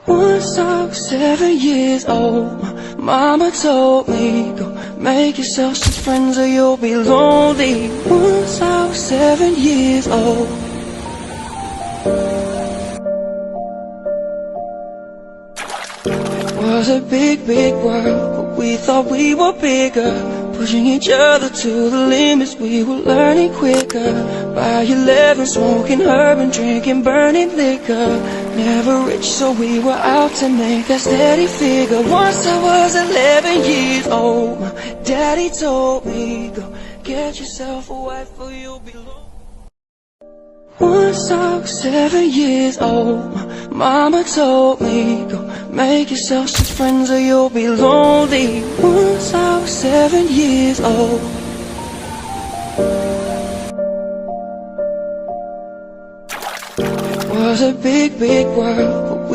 Once I was 7 years old, my mama told me, go make yourself some friends or you'll be lonely. Once I was 7 years old. It was a big, big world, but we thought we were bigger. Pushing each other to the limits, we were learning quicker. By 11, smoking herb and drinking burning liquor. Never rich, so we were out to make that steady figure. Once I was 11 years old, my daddy told me, go get yourself a wife or you'll be lonely. Once I was 7 years old, my mama told me, go make yourself some friends or you'll be lonely. Once I was 7 years old. It was a big, big world,